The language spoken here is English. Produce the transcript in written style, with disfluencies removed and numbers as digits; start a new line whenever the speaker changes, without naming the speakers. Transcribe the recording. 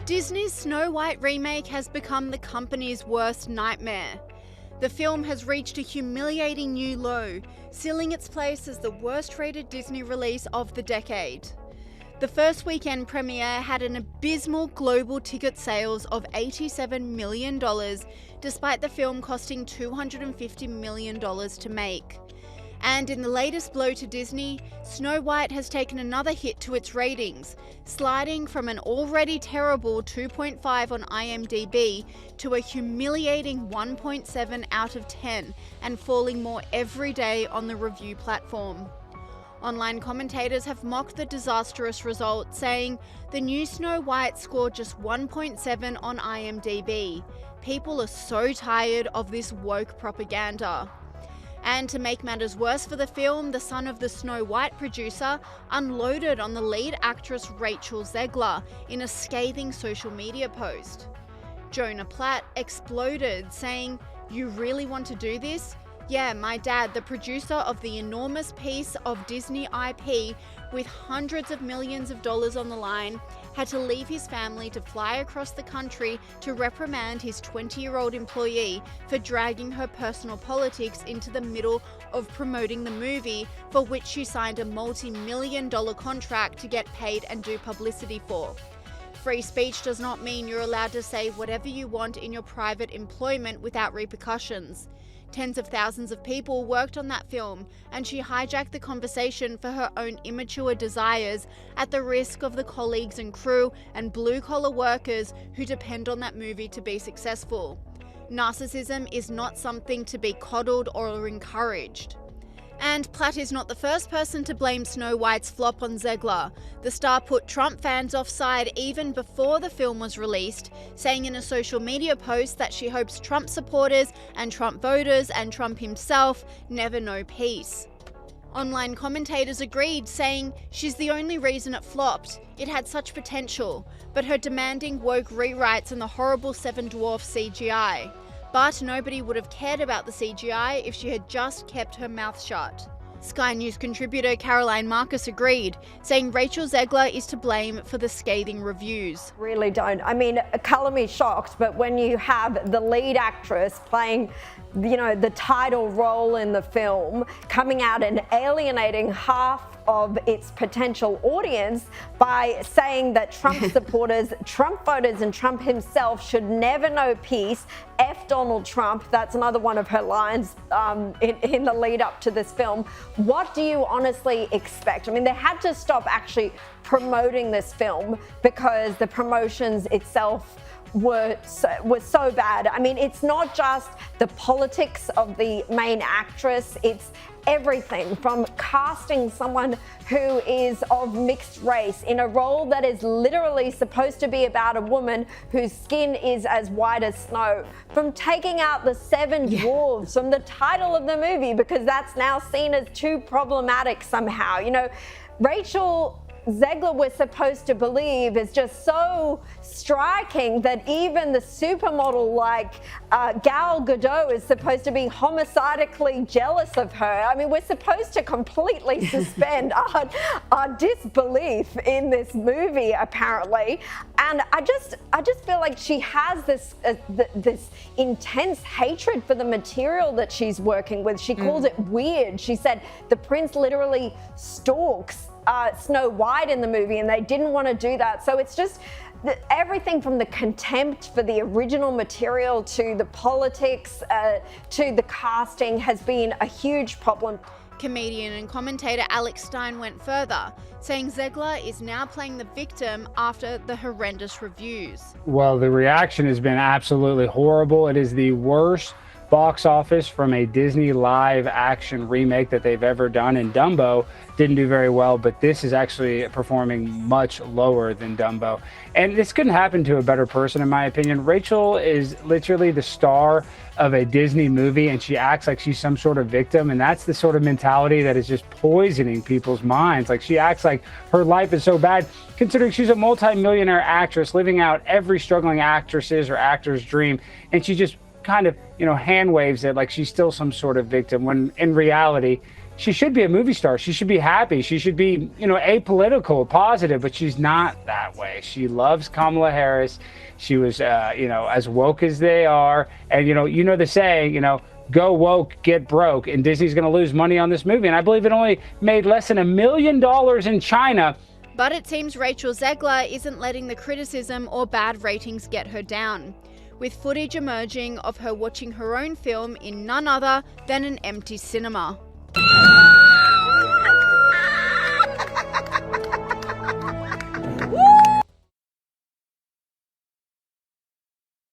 Disney's Snow White remake has become the company's worst nightmare. The film has reached a humiliating new low, sealing its place as the worst-rated Disney release of the decade. The first weekend premiere had an abysmal global ticket sales of $87 million, despite the film costing $250 million to make. And in the latest blow to Disney, Snow White has taken another hit to its ratings, sliding from an already terrible 2.5 on IMDb to a humiliating 1.7 out of 10 and falling more every day on the review platform. Online commentators have mocked the disastrous result, saying the new Snow White scored just 1.7 on IMDb. People are so tired of this woke propaganda. And to make matters worse for the film, the son of the Snow White producer unloaded on the lead actress Rachel Zegler in a scathing social media post. Jonah Platt exploded, saying, "You really want to do this? Yeah, my dad, the producer of the enormous piece of Disney IP with hundreds of millions of dollars on the line, had to leave his family to fly across the country to reprimand his 20-year-old employee for dragging her personal politics into the middle of promoting the movie for which she signed a multi-million-dollar contract to get paid and do publicity for. Free speech does not mean you're allowed to say whatever you want in your private employment without repercussions. Tens of thousands of people worked on that film, and she hijacked the conversation for her own immature desires at the risk of the colleagues and crew and blue-collar workers who depend on that movie to be successful. Narcissism is not something to be coddled or encouraged." And Platt is not the first person to blame Snow White's flop on Zegler. The star put Trump fans offside even before the film was released, saying in a social media post that she hopes Trump supporters and Trump voters and Trump himself never know peace. Online commentators agreed, saying she's the only reason it flopped. It had such potential, but her demanding woke rewrites and the horrible Seven Dwarfs CGI. But nobody would have cared about the CGI if she had just kept her mouth shut. Sky News contributor Caroline Marcus agreed, saying Rachel Zegler is to blame for the scathing reviews.
Really don't. I mean, colour me shocked, but when you have the lead actress playing, the title role in the film, coming out and alienating half of its potential audience by saying that Trump supporters, Trump voters and Trump himself should never know peace. F Donald Trump, that's another one of her lines in the lead up to this film. What do you honestly expect? I mean, they had to stop actually promoting this film because the promotions itself were so bad. I mean, it's not just the politics of the main actress, it's everything from casting someone who is of mixed race in a role that is literally supposed to be about a woman whose skin is as white as snow, from taking out the seven dwarves from the title of the movie because that's now seen as too problematic somehow. Rachel Zegler was supposed to believe is just so striking that even the supermodel like Gal Gadot is supposed to be homicidically jealous of her. I mean, we're supposed to completely suspend our disbelief in this movie, apparently. And I just feel like she has this intense hatred for the material that she's working with. She calls it weird. She said the prince literally stalks Snow White in the movie, and they didn't want to do that. So it's just everything from the contempt for the original material to the politics to the casting has been a huge problem.
Comedian and commentator Alex Stein went further, saying Zegler is now playing the victim after the horrendous reviews.
Well, the reaction has been absolutely horrible. It is the worst box office from a Disney live action remake that they've ever done, and Dumbo didn't do very well, but this is actually performing much lower than Dumbo. And this couldn't happen to a better person, in my opinion. Rachel is literally the star of a Disney movie, and she acts like she's some sort of victim, and that's the sort of mentality that is just poisoning people's minds. Like, she acts like her life is so bad, considering she's a multi-millionaire actress living out every struggling actress's or actor's dream, and she just kind of, hand waves it like she's still some sort of victim, when in reality, she should be a movie star. She should be happy. She should be, apolitical, positive, but she's not that way. She loves Kamala Harris. She was, as woke as they are. And, the saying, go woke, get broke. And Disney's going to lose money on this movie. And I believe it only made less than $1 million in China.
But it seems Rachel Zegler isn't letting the criticism or bad ratings get her down, with footage emerging of her watching her own film in none other than an empty cinema.